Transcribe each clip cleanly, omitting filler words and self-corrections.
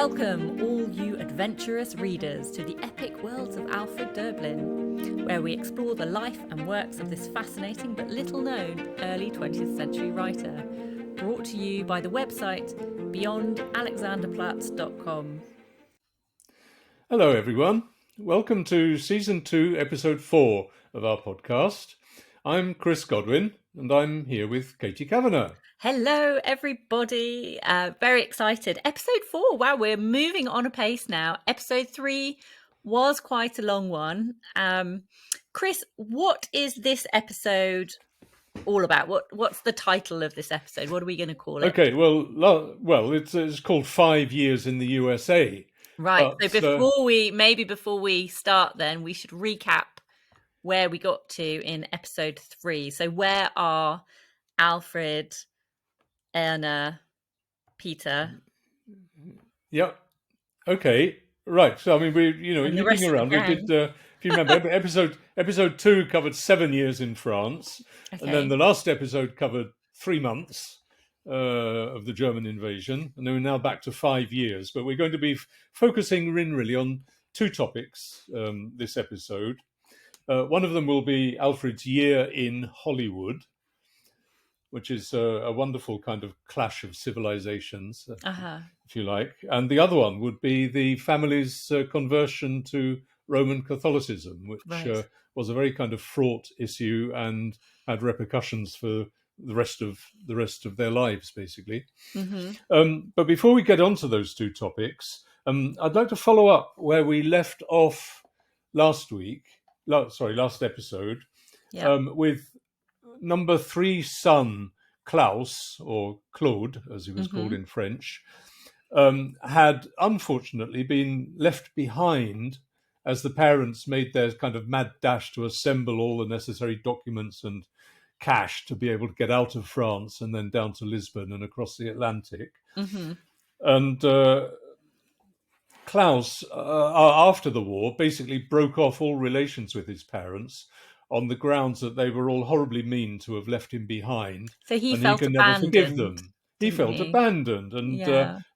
Welcome, all you adventurous readers, to the epic worlds of Alfred Dublin, where we explore the life and works of this fascinating but little-known early 20th century writer, brought to you by the website beyondalexanderplatz.com. Hello, everyone. Welcome to Season 2, Episode 4 of our podcast. I'm Chris Godwin, and I'm here with Katie Kavanagh. Hello, everybody. Very excited. Episode 4. Wow, we're moving on a pace now. Episode 3 was quite a long one. Chris, what is this episode all about? What's the title of this episode? What are we going to call it? Okay, well, it's called 5 Years in the USA. Right. So before we start, then we should recap where we got to in episode 3. So where are Alfred, Erna, Peter? Yep. Okay. Right. So I mean, looking around, we did. If you remember, episode 2 covered 7 years in France, Okay. and then the last episode covered 3 months of the German invasion, and then we're now back to 5 years. But we're going to be focusing really on 2 topics this episode. One of them will be Alfred's year in Hollywood, which is a wonderful kind of clash of civilizations, if you like. And the other one would be the family's conversion to Roman Catholicism, which was a very kind of fraught issue and had repercussions for the rest of their lives, basically. Mm-hmm. But before we get on to those 2 topics, I'd like to follow up where we left off last episode, with number 3 son, Klaus, or Claude, as he was called in French, had unfortunately been left behind as the parents made their kind of mad dash to assemble all the necessary documents and cash to be able to get out of France and then down to Lisbon and across the Atlantic. Mm-hmm. And Klaus, after the war, basically broke off all relations with his parents on the grounds that they were all horribly mean to have left him behind. So he and felt he could abandoned. Never forgive them. He felt abandoned, and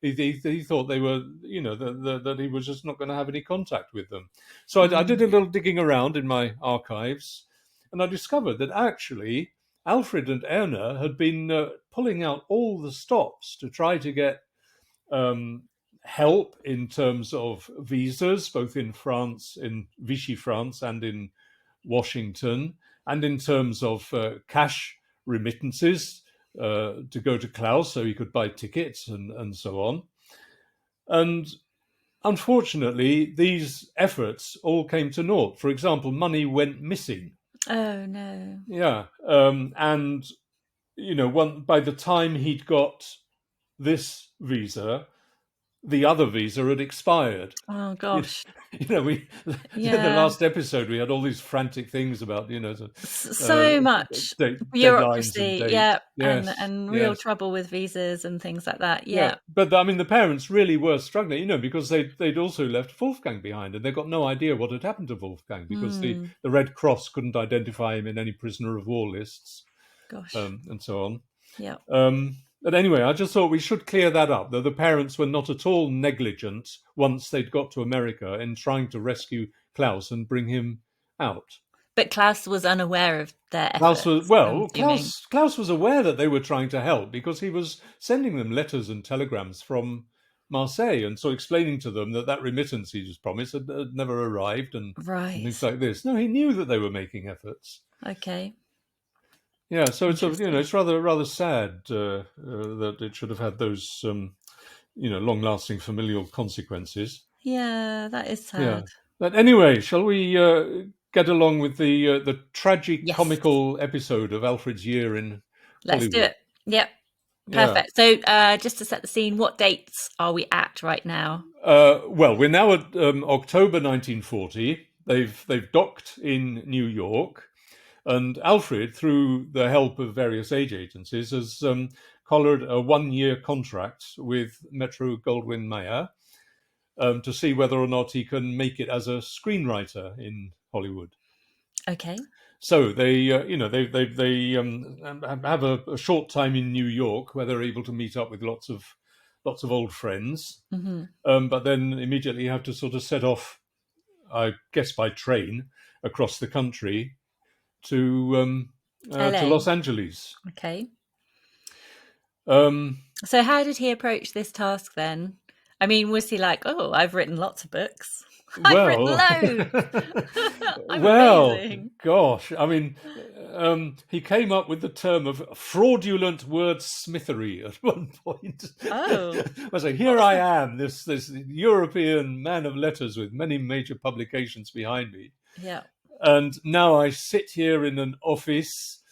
he thought they were, that he was just not going to have any contact with them. So I did a little digging around in my archives, and I discovered that actually Alfred and Erna had been pulling out all the stops to try to get help in terms of visas, both in France, in Vichy France, and in Washington, and in terms of cash remittances to go to Klaus so he could buy tickets and so on. And unfortunately, these efforts all came to naught. For example, money went missing. Oh, no. Yeah. And, by the time he'd got this visa, the other visa had expired. Oh gosh! The last episode we had all these frantic things about so much bureaucracy, and real trouble with visas and things like that. Yeah. But I mean, the parents really were struggling, because they'd also left Wolfgang behind, and they got no idea what had happened to Wolfgang because the Red Cross couldn't identify him in any prisoner of war lists. Gosh. And so on. Yeah. But anyway, I just thought we should clear that up, that the parents were not at all negligent once they'd got to America in trying to rescue Klaus and bring him out. But Klaus was unaware of their efforts. Klaus was aware that they were trying to help because he was sending them letters and telegrams from Marseille, and so explaining to them that remittance he was promised had never arrived and things like this. No, he knew that they were making efforts. Okay. Yeah, so it's it's rather sad that it should have had those long-lasting familial consequences. Yeah, that is sad. Yeah. But anyway, shall we get along with the tragic comical episode of Alfred's year in Hollywood? Let's do it. Yep. Perfect. So just to set the scene, what dates are we at right now? Well, we're now at October 1940. They've docked in New York. And Alfred, through the help of various aid agencies, has collared a 1-year contract with Metro-Goldwyn-Mayer to see whether or not he can make it as a screenwriter in Hollywood. Okay. So they have a short time in New York where they're able to meet up with lots of lots of old friends. Mm-hmm. But then immediately you have to sort of set off, I guess by train, across the country to LA. Los Angeles. Okay. Um, So how did he approach this task then? I mean, was he like, "Oh, I've written lots of books. I've written well, loads. I'm well, amazing." gosh, I mean, he came up with the term of fraudulent wordsmithery at one point. Oh, I say, here I am, this European man of letters with many major publications behind me, yeah. and now I sit here in an office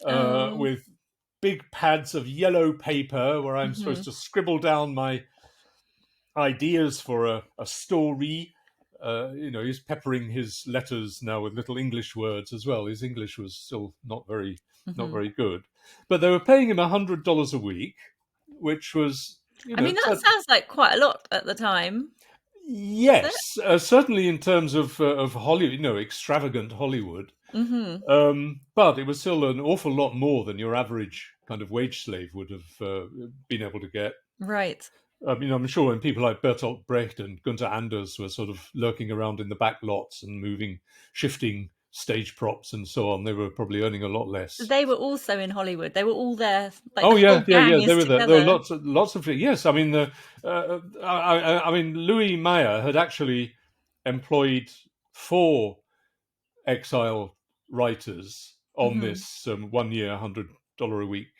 Oh. with big pads of yellow paper where I'm Mm-hmm. supposed to scribble down my ideas for a story. He's peppering his letters now with little English words as well. His English was still not very Mm-hmm. good, but they were paying him $100 a week, which was, I mean, that sounds like quite a lot at the time. Does yes, it? certainly in terms of Hollywood, extravagant Hollywood. Mm-hmm. But it was still an awful lot more than your average kind of wage slave would have been able to get. Right. I'm sure when people like Bertolt Brecht and Gunther Anders were sort of lurking around in the back lots and shifting stage props and so on, they were probably earning a lot less. They were also in Hollywood. They were all there. Like Oh the yeah, whole yeah, gang yeah. They is were there. There were together. lots of yes. I mean, I mean, Louis Mayer had actually employed 4 Exile writers on Mm-hmm. this 1 year, $100 a week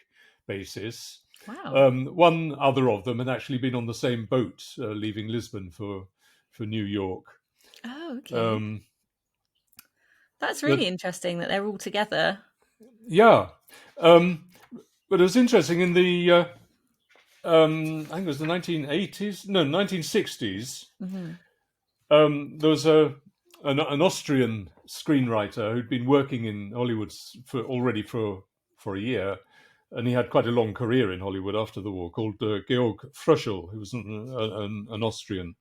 basis. Wow. One other of them had actually been on the same boat leaving Lisbon for New York. Oh, okay. Um, That's but really interesting that they're all together. yeah, but it was interesting in the I think it was the 1980s, no, 1960s. Mm-hmm. There was an Austrian screenwriter who'd been working in Hollywood for a year, and he had quite a long career in Hollywood after the war, called Georg Fröschel, who was an Austrian.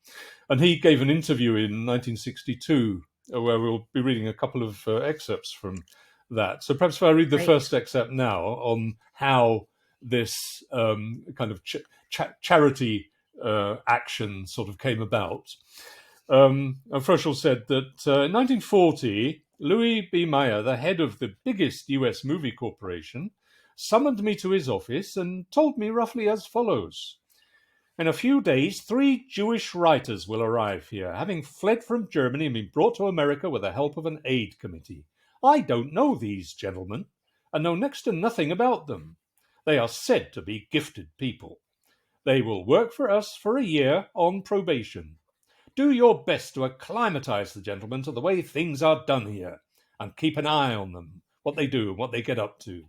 And he gave an interview in 1962 where we'll be reading a couple of excerpts from that. So perhaps if I read the Great. first excerpt now on how this kind of charity action sort of came about. Fröschel said that in 1940, Louis B. Mayer, the head of the biggest US movie corporation, summoned me to his office and told me roughly as follows. In a few days, 3 Jewish writers will arrive here, having fled from Germany and been brought to America with the help of an aid committee. I don't know these gentlemen, and know next to nothing about them. They are said to be gifted people. They will work for us for a year on probation. Do your best to acclimatize the gentlemen to the way things are done here, and keep an eye on them, what they do and what they get up to.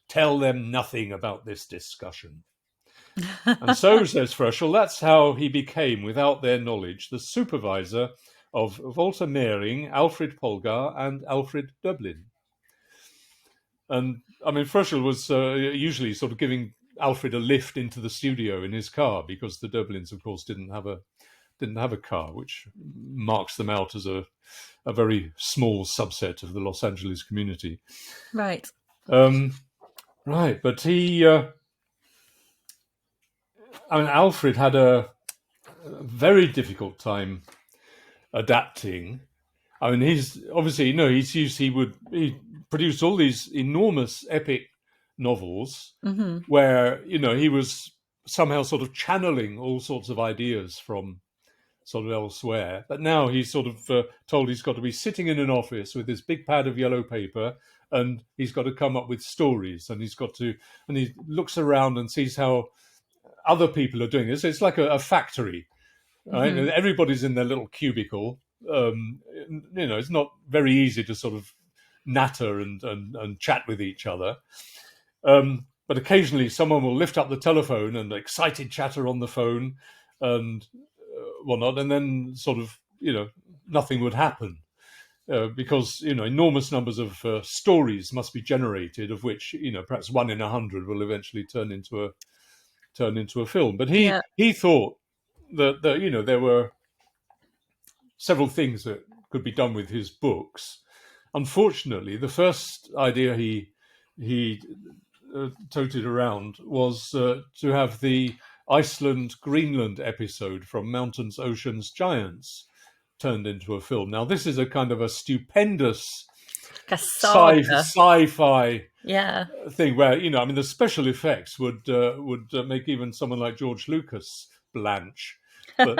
Tell them nothing about this discussion. And so, says Fröschel, that's how he became, without their knowledge, the supervisor of Walter Mehring, Alfred Polgar, and Alfred Dublin. And I mean, Fröschel was usually sort of giving Alfred a lift into the studio in his car, because the Dublins, of course, didn't have a car, which marks them out as a very small subset of the Los Angeles community. Right. Right, but Alfred had a very difficult time adapting. I mean, he's obviously, he produced all these enormous epic novels Mm-hmm. where, he was somehow sort of channeling all sorts of ideas from sort of elsewhere. But now he's sort of told he's got to be sitting in an office with this big pad of yellow paper, and he's got to come up with stories, and he looks around and sees how other people are doing this. It's like a factory, right? Mm-hmm. Everybody's in their little cubicle. It's not very easy to sort of natter and chat with each other. But occasionally someone will lift up the telephone and excited chatter on the phone and whatnot, and then sort of, nothing would happen because, enormous numbers of stories must be generated, of which, perhaps 1 in 100 will eventually turn into a film. But he thought that there were several things that could be done with his books. Unfortunately, the first idea he toted around was to have the Iceland-Greenland episode from Mountains, Oceans, Giants turned into a film. Now, this is a kind of a stupendous like a saga. sci-fi Yeah. thing where, the special effects would make even someone like George Lucas blanch. But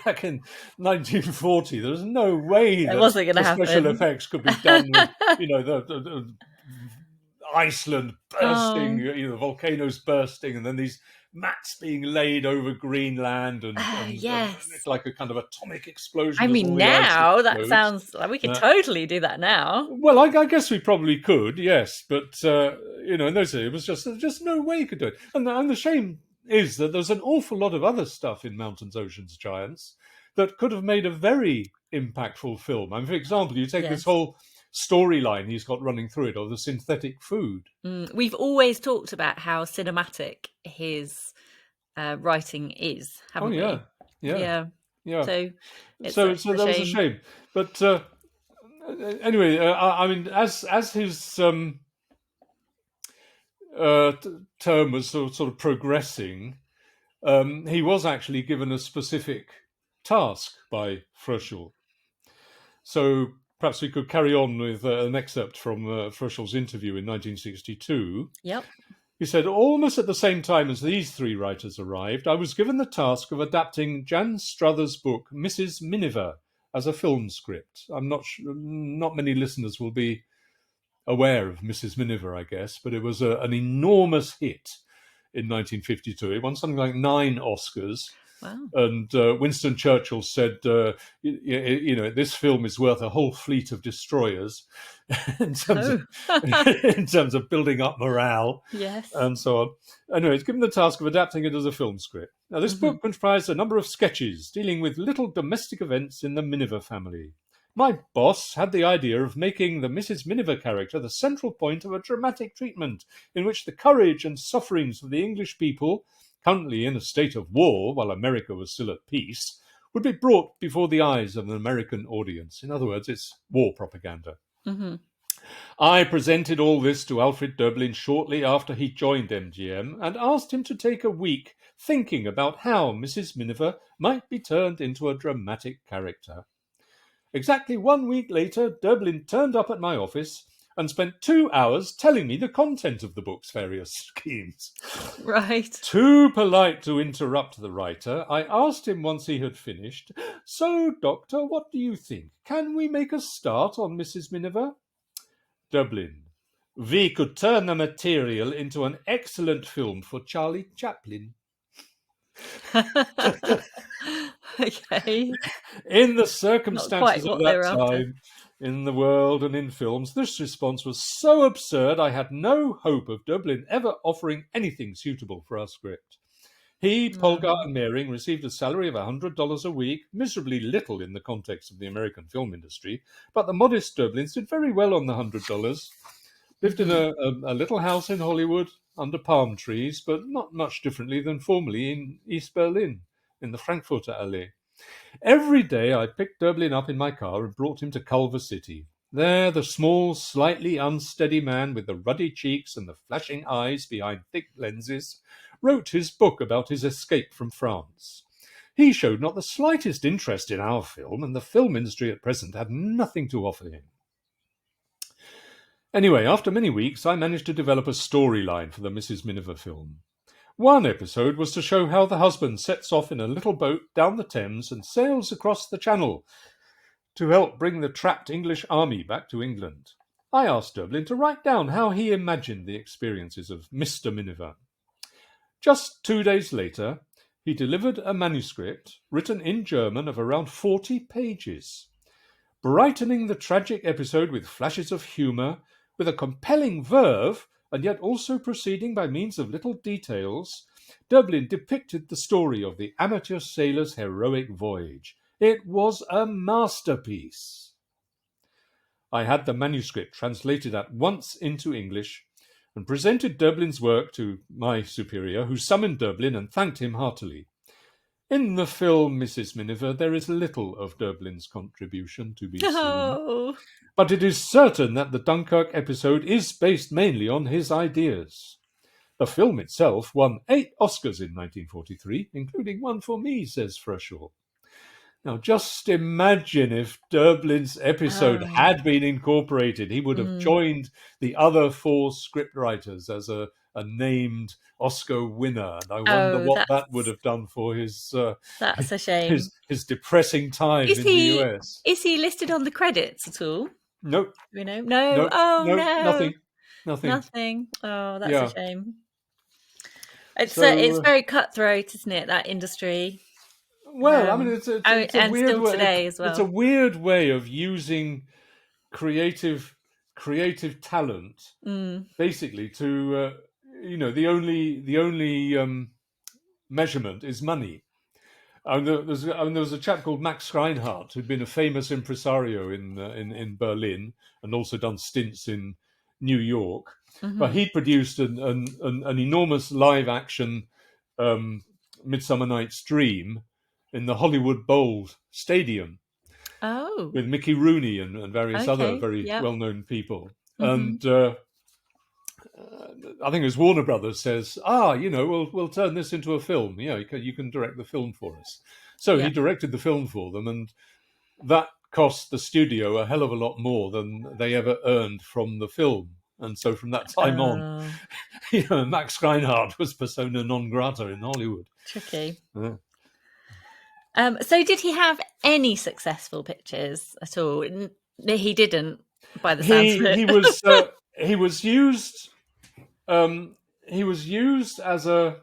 back in 1940, there was no way that wasn't gonna the special happen. effects could be done with, the Iceland bursting, the volcanoes bursting, and then these mats being laid over Greenland, and yes, it's like a kind of atomic explosion. I mean, now that sounds like we could totally do that now. Well, I guess we probably could, yes, but in those days it was just no way you could do it. And the shame is that there's an awful lot of other stuff in Mountains, Oceans, Giants that could have made a very impactful film. I mean, for example, you take this whole storyline he's got running through it, of the synthetic food. We've always talked about how cinematic his writing is, haven't we? Yeah. So that was a shame. But anyway, I mean, as his term was sort of progressing, he was actually given a specific task by Fröschel. So perhaps we could carry on with an excerpt from Fröschel's interview in 1962. Yep. He said, almost at the same time as these three writers arrived, I was given the task of adapting Jan Struther's book, Mrs. Miniver, as a film script. I'm not many listeners will be aware of Mrs. Miniver, I guess, but it was an enormous hit in 1952. It won something like 9 Oscars. Wow. And Winston Churchill said, this film is worth a whole fleet of destroyers in terms of building up morale, yes, and so on. Anyway, it's given the task of adapting it as a film script. Now, this book comprised a number of sketches dealing with little domestic events in the Miniver family. My boss had the idea of making the Mrs. Miniver character the central point of a dramatic treatment in which the courage and sufferings of the English people, currently in a state of war while America was still at peace, would be brought before the eyes of an American audience. In other words, it's war propaganda. I presented all this to Alfred Döblin shortly after he joined MGM and asked him to take a week thinking about how Mrs. Miniver might be turned into a dramatic character. Exactly 1 week later, Döblin turned up at my office and spent 2 hours telling me the content of the book's various schemes. Right. Too polite to interrupt the writer, I asked him once he had finished, "So, Doctor, what do you think? Can we make a start on Mrs. Miniver?" Döblin: "We could turn the material into an excellent film for Charlie Chaplin." Okay. In the circumstances of that time, in the world and in films, this response was so absurd I had no hope of Döblin ever offering anything suitable for our script. He, Polgar and Mehring received a salary of $100 a week, miserably little in the context of the American film industry, but the modest Döblins did very well on the $100. Lived in a little house in Hollywood under palm trees, but not much differently than formerly in East Berlin, in the Frankfurter Allee. Every day I picked Döblin up in my car and brought him to Culver City. There, the small, slightly unsteady man with the ruddy cheeks and the flashing eyes behind thick lenses wrote his book about his escape from France. He showed not the slightest interest in our film, and the film industry at present had nothing to offer him. Anyway, after many weeks, I managed to develop a storyline for the Mrs. Miniver film. One episode was to show how the husband sets off in a little boat down the Thames and sails across the Channel to help bring the trapped English army back to England. I asked Döblin to write down how he imagined the experiences of Mr. Miniver. Just 2 days later, he delivered a manuscript written in German of around 40 pages. Brightening the tragic episode with flashes of humour, with a compelling verve, and yet also proceeding by means of little details, Döblin depicted the story of the amateur sailor's heroic voyage. It was a masterpiece. I had the manuscript translated at once into English and presented Döblin's work to my superior, who summoned Döblin and thanked him heartily. In the film Mrs. Miniver, there is little of Döblin's contribution to be seen. But it is certain that the Dunkirk episode is based mainly on his ideas. The film itself won 8 Oscars in 1943, including one for me, says Freshaw. Now, just imagine if Durblin's episode had been incorporated. He would have joined the other 4 scriptwriters as a named Oscar winner. And I wonder what that would have done for his that's a shame. His depressing time in the US. Is he listed on the credits at all? Nope. You know? No. Oh, no. no. Nothing. Oh, that's a shame. It's So, very cutthroat, isn't it, that industry? Well, I mean, it's a weird still way. Today as well. It's a weird way of using creative talent, basically to the only measurement is money. And there was a chap called Max Reinhardt who'd been a famous impresario in Berlin and also done stints in New York. But he produced an enormous live action Midsummer Night's Dream in the Hollywood Bowl Stadium. Oh. With Mickey Rooney and various other very well-known people. And I think it was Warner Brothers says, we'll turn this into a film. You can direct the film for us. So he directed the film for them, and that cost the studio a hell of a lot more than they ever earned from the film. And so from that time on, Max Reinhardt was persona non grata in Hollywood. Tricky. Yeah. So did he have any successful pictures at all? He didn't, by the sounds of it. He was used as a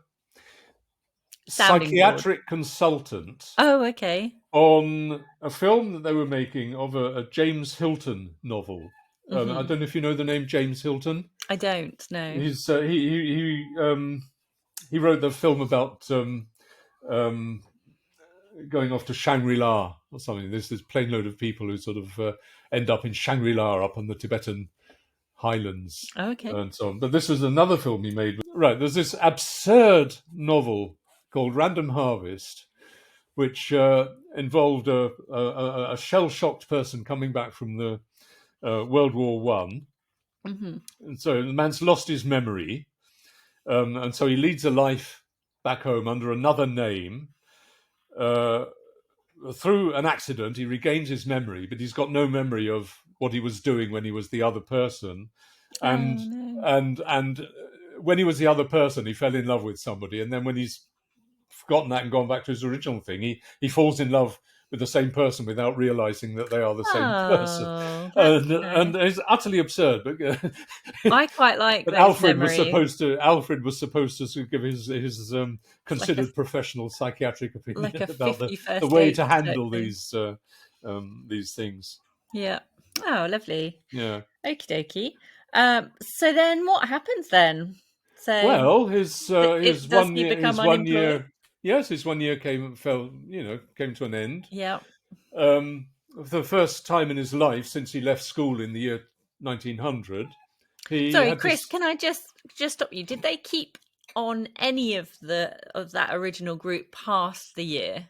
psychiatric consultant. Oh, okay. On a film that they were making of a James Hilton novel. I don't know if you know the name James Hilton. I don't know. He's he wrote the film about going off to Shangri-La or something. There's this plane load of people who sort of end up in Shangri-La up on the Tibetan highlands. Okay. And so on. But this is another film he made. Right, there's this absurd novel called Random Harvest, which involved a shell-shocked person coming back from the World War One. And so the man's lost his memory. And so he leads a life back home under another name. Through an accident, he regains his memory, but he's got no memory of what he was doing when he was the other person. And when he was the other person, he fell in love with somebody. And then when he's forgotten that and gone back to his original thing, he falls in love with the same person without realizing that they are the same person. And it's utterly absurd. But I quite like. But Alfred was supposed to give his considered professional psychiatric opinion about the way to handle these things. Yeah. Oh, lovely. Yeah. Okie dokie. So then, what happens then? So his 1 year. Yes, his 1 year came to an end. Yeah. For the first time in his life since he left school in the year 1900. Sorry, Chris, can I just stop you? Did they keep on any of that original group past the year,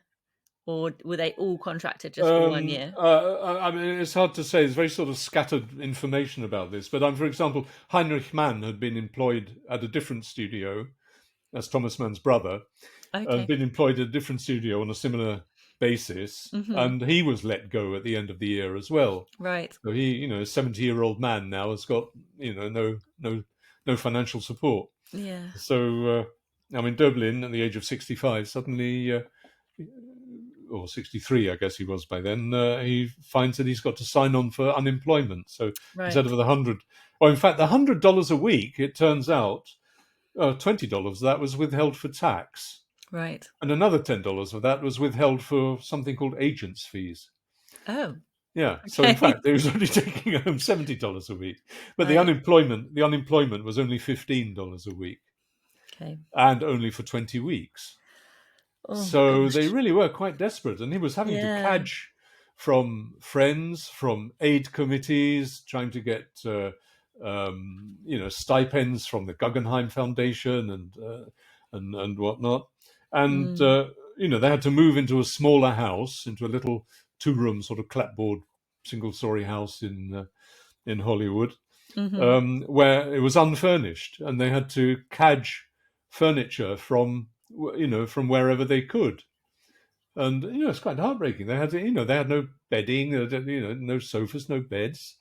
or were they all contracted just for 1 year? I mean, it's hard to say. There's very sort of scattered information about this. But for example, Heinrich Mann had been employed at a different studio, as Thomas Mann's brother. Okay. And been employed at a different studio on a similar basis, and he was let go at the end of the year as well. Right. So he, a 70-year-old man now has got, no financial support. Yeah. So, Dublin at the age of 65 suddenly, or 63, I guess he was by then, he finds that he's got to sign on for unemployment. So instead of the $100 a week, it turns out, $20 of that was withheld for tax. Right. And another $10 of that was withheld for something called agent's fees. Oh. Yeah. Okay. So in fact, they was only taking home $70 a week. But the unemployment was only $15 a week. Okay. And only for 20 weeks. Oh, so gosh. They really were quite desperate. And he was having to cadge from friends, from aid committees, trying to get stipends from the Guggenheim Foundation and whatnot. And, they had to move into a smaller house, into a little 2-room sort of clapboard single-story house in Hollywood. where it was unfurnished, and they had to cadge furniture from from wherever they could. And it's quite heartbreaking. They had they had no bedding, no sofas, no beds,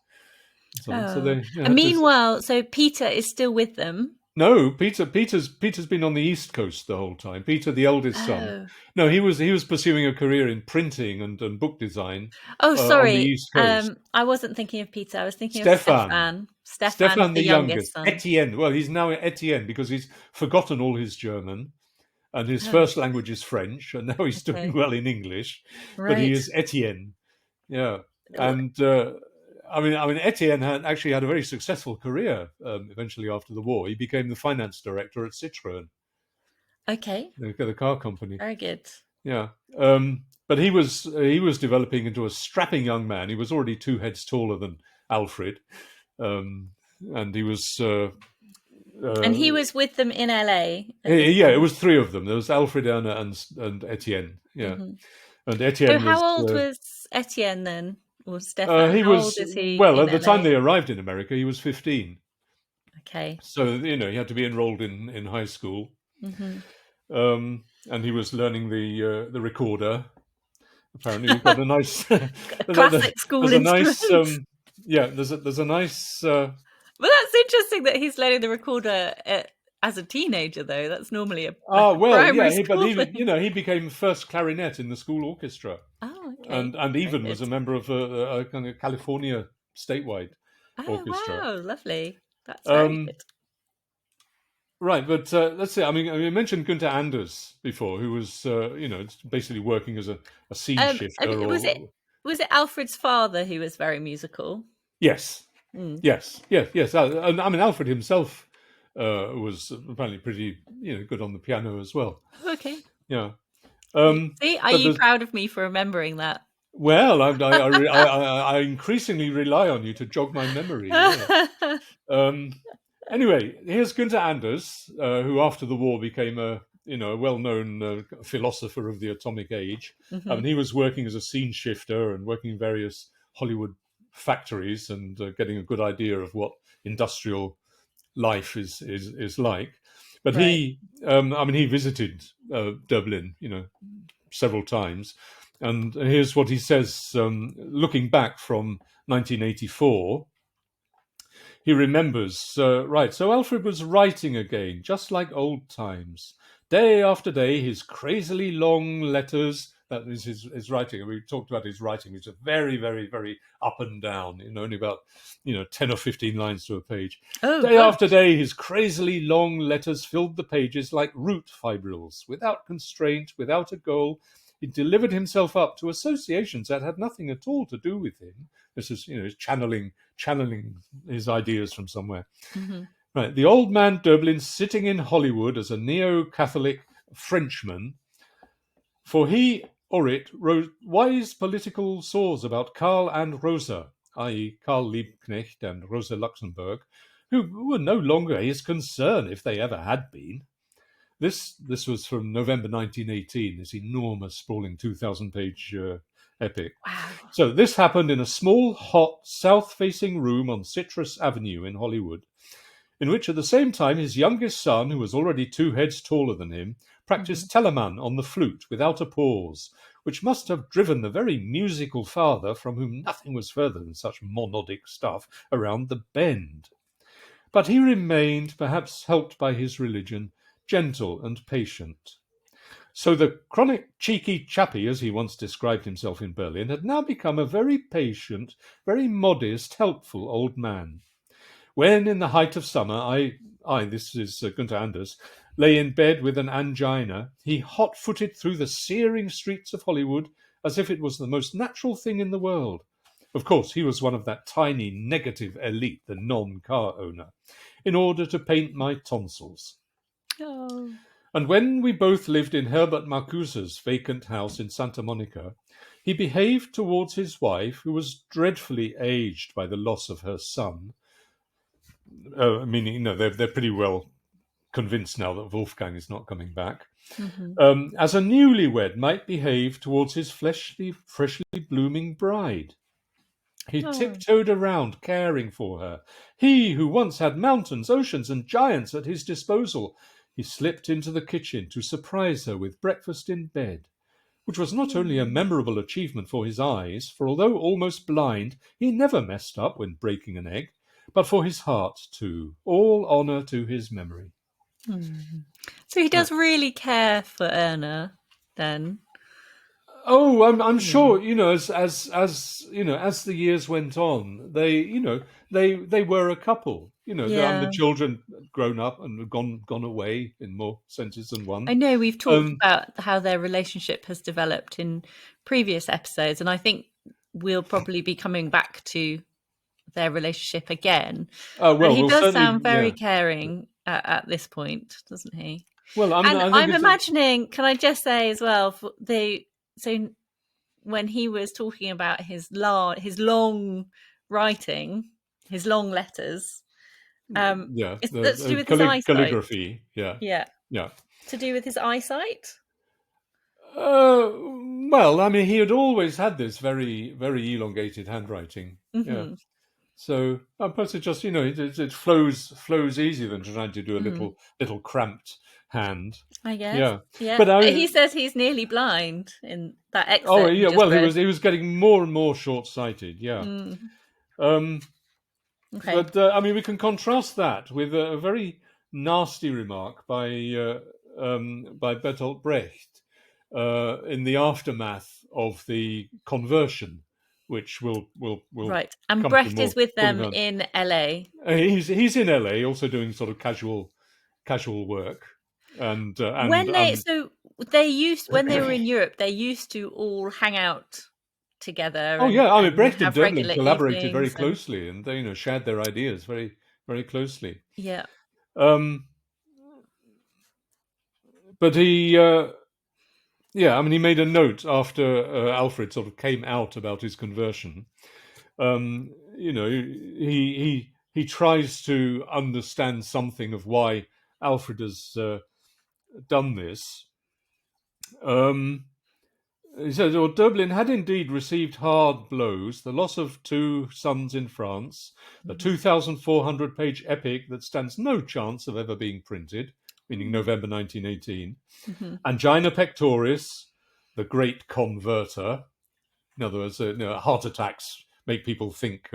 and so on. So Oh, they and had to. meanwhile, so Peter is still with them. No, Peter's been on the East Coast the whole time. Peter, the eldest son. Oh, No, he was pursuing a career in printing and book design oh, on the sorry. East Coast. I wasn't thinking of Peter. I was thinking of Stefan, Stefan. Stefan, Stefan the the youngest youngest, son. Etienne. Well, he's now Etienne because he's forgotten all his German, and his Oh, first language is French, and now he's doing okay. well in English. But he Right. is Etienne. Yeah, L- and I mean, Etienne actually had a very successful career. Eventually, after the war, he became the finance director at Citroën, Okay. the car company. Very good. Yeah, but he was developing into a strapping young man. He was already 2 heads taller than Alfred, and he was. And he was with them in LA at this Yeah, it point. was 3 of them. There was Alfred, Anna, and Etienne. Yeah, Hmm. and So Etienne was. how old was Etienne then? Or Stefan? He How old was is he well in at the time LA? they arrived in America. He was 15. Okay. So he had to be enrolled in high school, Hmm. and he was learning the recorder. Apparently, we've got a nice Classic school there's a instrument. nice there's a nice But that's interesting that he's learning the recorder as a teenager, though. That's normally a well, primary yeah, but school even thing. he became first clarinet in the school orchestra, Oh, okay. and Very even good. was a member of a kind of California statewide Oh, orchestra. wow. Lovely. That's very Um, good. Right, but let's see. I mean, I mentioned Gunther Anders before, who was, basically working as a scene shifter. Was it Or Alfred's father who was very musical? yes, Mm. yes. And I mean, Alfred himself was apparently pretty, good on the piano as well. Okay. Yeah. See, are But you proud of me for remembering that? well, I increasingly rely on you to jog my memory. Yeah. Anyway, here's Gunther Anders, who after the war became a well-known philosopher of the atomic age. I mean, he was working as a scene shifter and working in various Hollywood factories and getting a good idea of what industrial life is like. But Right. he visited Dublin, several times. And here's what he says, looking back from 1984. He remembers, right, so Alfred was writing again, just like old times. Day after day, his crazily long letters, that is his writing. We talked about his writing. It's a very, very, very up and down, only about, 10 or 15 lines to a page. Oh, Day gosh. after day, his crazily long letters filled the pages like root fibrils, without constraint, without a goal. He delivered himself up to associations that had nothing at all to do with him. This is, channeling his ideas from somewhere. Hmm. Right, the old man Dublin sitting in Hollywood as a neo-Catholic Frenchman, for he or it wrote wise political saws about Karl and Rosa, i.e. Karl Liebknecht and Rosa Luxemburg, who were no longer his concern if they ever had been. This was from November 1918, this enormous, sprawling 2,000-page epic. Wow. So this happened in a small, hot, south-facing room on Citrus Avenue in Hollywood, in which at the same time his youngest son, who was already 2 heads taller than him, practiced telemann on the flute without a pause, which must have driven the very musical father, from whom nothing was further than such monodic stuff, around the bend. But he remained, perhaps helped by his religion, gentle and patient. So the chronic cheeky chappie, as he once described himself in Berlin, had now become a very patient, very modest, helpful old man. When in the height of summer this is Gunther Anders, lay in bed with an angina, he hot-footed through the searing streets of Hollywood as if it was the most natural thing in the world. Of course, he was one of that tiny negative elite, the non-car owner, in order to paint my tonsils. Oh. And when we both lived in Herbert Marcuse's vacant house in Santa Monica, he behaved towards his wife, who was dreadfully aged by the loss of her son. Meaning, they're pretty well convinced now that Wolfgang is not coming back. As a newlywed might behave towards his freshly blooming bride. He Oh. tiptoed around, caring for her. He who once had mountains, oceans, and giants at his disposal. He slipped into the kitchen to surprise her with breakfast in bed, which was not only a memorable achievement for his eyes, for although almost blind, he never messed up when breaking an egg, but for his heart too. All honour to his memory. So he does really care for Erna, then. Oh, I'm sure. As the years went on, they were a couple. The Yeah. children had grown up and had gone away in more senses than one. I know we've talked Um, about how their relationship has developed in previous episodes, and I think we'll probably be coming back to their relationship again. But well, he we'll does certainly, sound very yeah. caring at this point, doesn't he? Well, And I think I'm it's imagining, can I just say as well, so when he was talking about his long writing, his long letters, yeah, that's to do the with his eyesight. calligraphy. Yeah, Yeah, yeah. to do with his eyesight. Well, I mean, he had always had this very, very elongated handwriting. Yeah. Hmm. So perhaps it just it flows easier than trying to do a Hmm. little cramped hand. I guess. Yeah, Yeah. but I He says he's nearly blind in that oh excerpt you yeah, just well read. he was getting more and more short sighted. Yeah, Mm. um, Okay. but I mean we can contrast that with a very nasty remark by Bertolt Brecht in the aftermath of the conversion, which will Right. And come to Brecht is more with fully them known. in LA. He's in LA, also doing sort of casual work, and When they were in Europe, they used to all hang out together oh yeah, I mean and Brecht and have Döblin regular collaborated very evenings and closely, and they shared their ideas very closely. yeah. Um, but yeah, I mean he made a note after Alfred sort of came out about his conversion. He tries to understand something of why Alfred has done this. He says, well, Dublin had indeed received hard blows, the loss of two sons in France, a Mhm. 2,400-page epic that stands no chance of ever being printed, meaning November 1918, Mhm. angina pectoris, the great converter. In other words, heart attacks make people think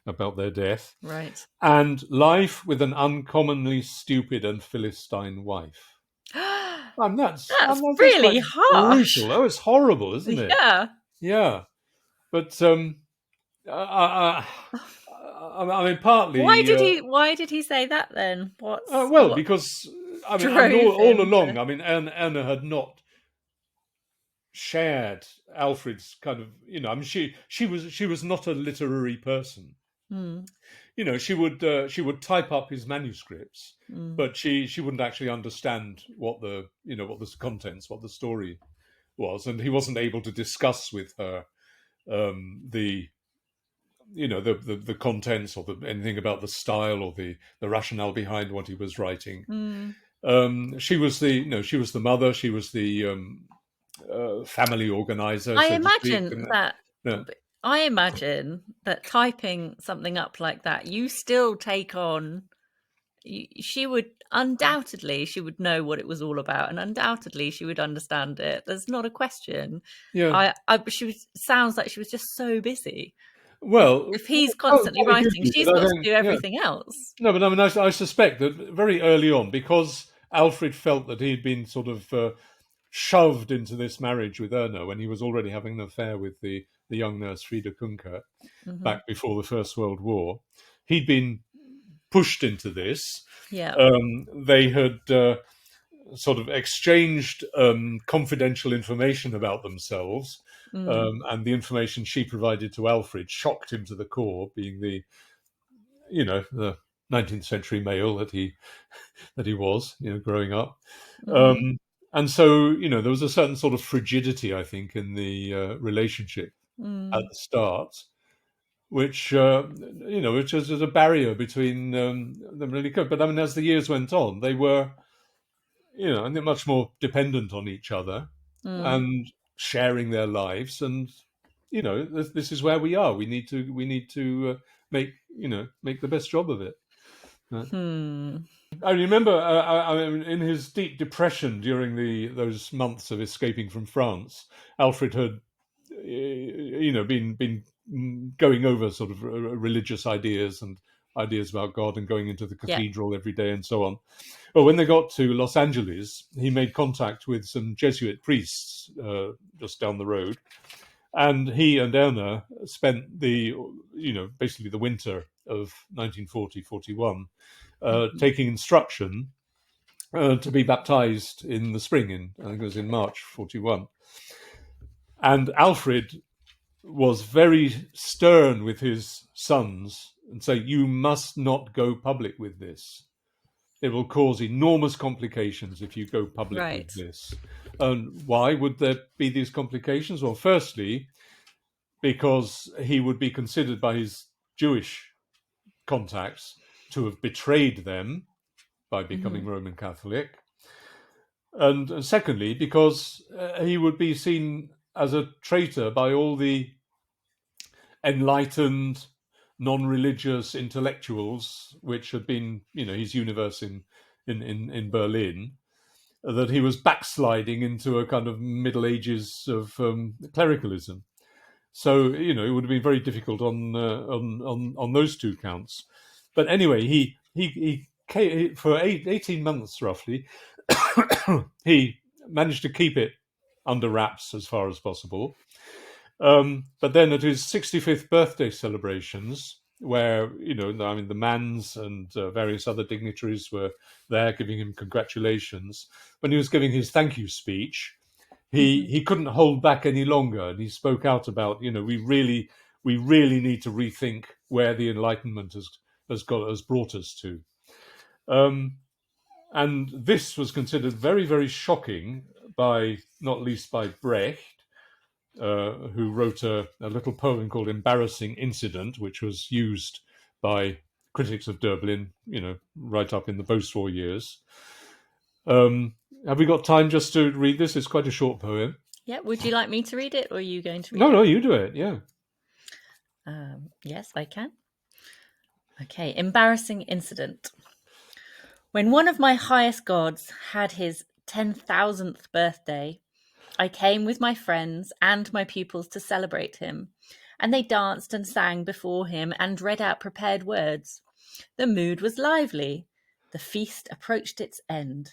about their death, Right. and life with an uncommonly stupid and philistine wife. That's That's just like really harsh. brutal. Oh, it's horrible, isn't it? Yeah. Yeah, but I mean, partly, Why did he say that then? well, What because I mean, drove all him along, to I mean, Anna had not shared Alfred's kind of, I mean, she was not a literary person. Hmm. She would type up his manuscripts, but she wouldn't actually understand what the contents, what the story was, and he wasn't able to discuss with her the the contents or anything about the style or the rationale behind what he was writing. She was the mother, she was the family organizer, I so to speak, imagine and that uh, I imagine that typing something up like that, you still take on. She would undoubtedly she would know what it was all about, and undoubtedly she would understand it. There's not a question. yeah. Sounds like she was just so busy. Well, If he's well, constantly very writing, busy, she's but I got to think do yeah. everything else. No, but I mean, I suspect that very early on, because Alfred felt that he'd been sort of shoved into this marriage with Erna when he was already having an affair with the young nurse Frieda Kunke Hmm. back before the First World War. He'd been pushed into this. Yeah. They had sort of exchanged confidential information about themselves, Mm. and the information she provided to Alfred shocked him to the core, being the 19th century male that he was, growing up. Hmm. Um, and so, there was a certain sort of frigidity, I think, in the relationship at Mm. the start, which which was a barrier between them really good. But I mean, as the years went on, they were, and they're much more dependent on each other Mm. and sharing their lives, and this is where we are. We need to make the best job of it. I remember in his deep depression during those months of escaping from France, Alfred had been going over sort of religious ideas and ideas about God and going into the cathedral every day and so on. Well, when they got to Los Angeles, he made contact with some Jesuit priests just down the road, and he and Erna spent basically the winter of 1940-41 taking instruction to be baptized in the spring, I think it was in March 41. And Alfred was very stern with his sons and say, you must not go public with this. It will cause enormous complications if you go public with this. And why would there be these complications? Well, firstly, because he would be considered by his Jewish contacts to have betrayed them by becoming Roman Catholic. And secondly, because he would be seen as a traitor by all the enlightened, non-religious intellectuals, which had been, his universe in Berlin, that he was backsliding into a kind of Middle Ages of clericalism. So, it would have been very difficult on those two counts. But anyway, he for 18 months roughly, he managed to keep it under wraps as far as possible. But then at his 65th birthday celebrations, where, the Manns and various other dignitaries were there giving him congratulations, when he was giving his thank you speech, he couldn't hold back any longer. And he spoke out about, we really need to rethink where the Enlightenment has brought us to. And this was considered very, very shocking not least by Brecht, who wrote a little poem called Embarrassing Incident, which was used by critics of Dublin, right up in the post-war years. Have we got time just to read this? It's quite a short poem. Yeah, would you like me to read it, or are you going to read it? No, you do it, yeah. Yes, I can. Okay, Embarrassing Incident. When one of my highest gods had his 10,000th birthday, I came with my friends and my pupils to celebrate him, and they danced and sang before him and read out prepared words. The mood was lively. The feast approached its end.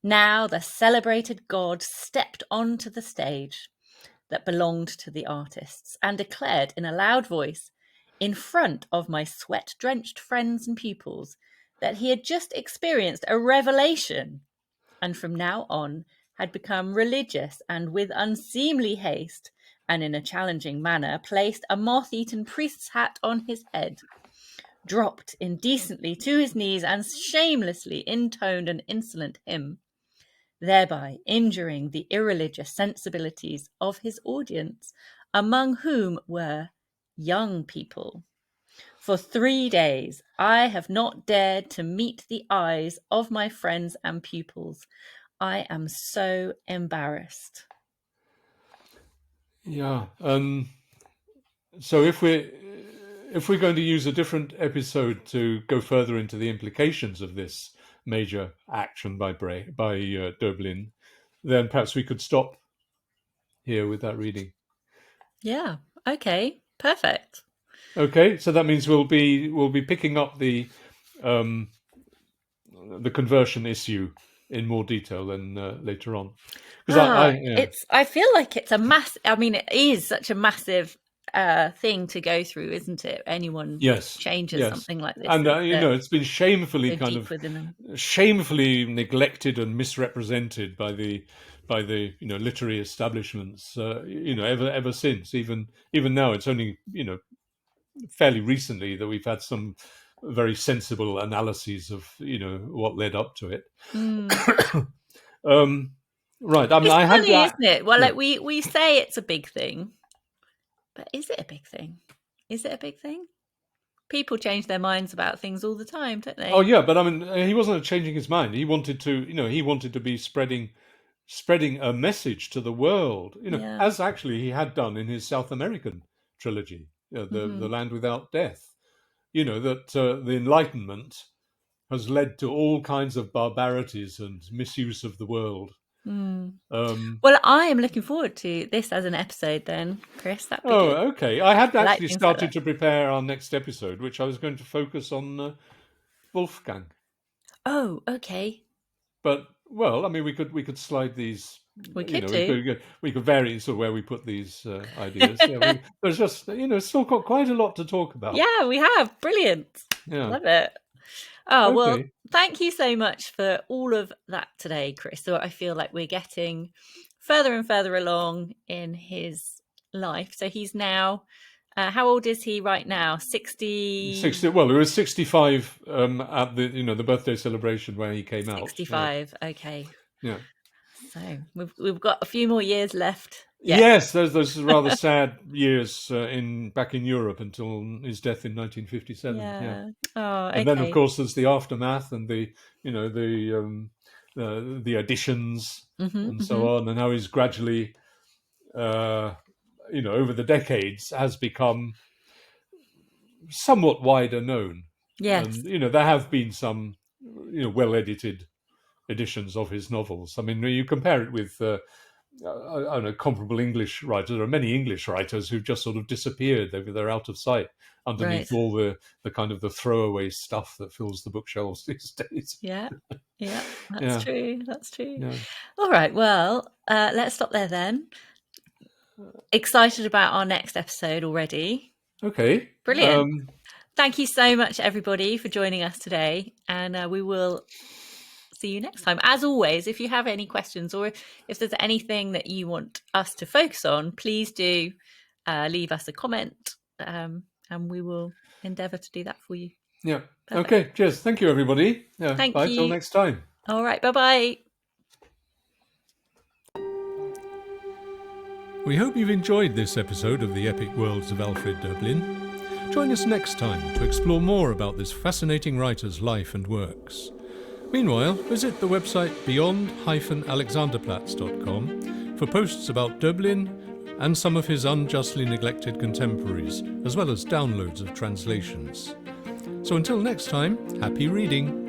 Now the celebrated god stepped onto the stage that belonged to the artists and declared in a loud voice, in front of my sweat-drenched friends and pupils, that he had just experienced a revelation, and from now on had become religious, and with unseemly haste and in a challenging manner placed a moth-eaten priest's hat on his head, dropped indecently to his knees and shamelessly intoned an insolent hymn, thereby injuring the irreligious sensibilities of his audience, among whom were young people. For 3 days I have not dared to meet the eyes of my friends and pupils. I am so embarrassed. Yeah. So if we're going to use a different episode to go further into the implications of this major action by Dublin, then perhaps we could stop here with that reading. Yeah. Okay. Perfect. Okay. So that means we'll be picking up the conversion issue in more detail than later on. I feel like it's a mass. I mean, it is such a massive thing to go through, isn't it? Anyone changes something like this, and it's been shamefully shamefully neglected and misrepresented by the literary establishments. Ever since, even now, it's only fairly recently that we've had some very sensible analyses of what led up to it. Right. I mean, it's funny, isn't it? Well, we say it's a big thing, but is it a big thing? Is it a big thing? People change their minds about things all the time, don't they? Oh yeah, but I mean, he wasn't changing his mind. He wanted to, he wanted to be spreading spreading a message to the world, Yeah. as actually he had done in his South American trilogy, the Land Without Death. That the Enlightenment has led to all kinds of barbarities and misuse of the world. Well, I am looking forward to this as an episode then, Chris. That'd be good. Okay. I had I like actually things like started that. to prepare our next episode, which I was going to focus on Wolfgang. Oh, okay. But well, I mean, we could slide these. We could do. We could vary sort of where we put these ideas. There's just still got quite a lot to talk about. Yeah, we have. Brilliant. Yeah. Love it. Oh, well, Okay. thank you so much for all of that today, Chris. So I feel like we're getting further and further along in his life. So he's now, how old is he right now? 60? Well, he was 65 at the birthday celebration where he came out. 65. Okay. Yeah. So we've got a few more years left. Yeah. Yes, those rather sad years back in Europe until his death in 1957. Yeah. Oh, okay. And then, of course, there's the aftermath and the additions and so on, and how he's gradually, over the decades, has become somewhat wider known. Yes. And there have been some, well-edited editions of his novels. I mean, you compare it with I don't know, comparable English writers. There are many English writers who've just sort of disappeared. They're out of sight underneath all the kind of the throwaway stuff that fills the bookshelves these days. Yeah, that's true. That's true. Yeah. All right, well, let's stop there then. Excited about our next episode already. Okay. Brilliant. Thank you so much, everybody, for joining us today. And we will see you next time. As always, if you have any questions or if there's anything that you want us to focus on, please do leave us a comment and we will endeavour to do that for you. Yeah. Perfect. Okay. Cheers. Thank you, everybody. Thank bye you. Till next time. All right. Bye-bye. We hope you've enjoyed this episode of the Epic Worlds of Alfred Dublin. Join us next time to explore more about this fascinating writer's life and works. Meanwhile, visit the website beyond-alexanderplatz.com for posts about Dublin and some of his unjustly neglected contemporaries, as well as downloads of translations. So until next time, happy reading!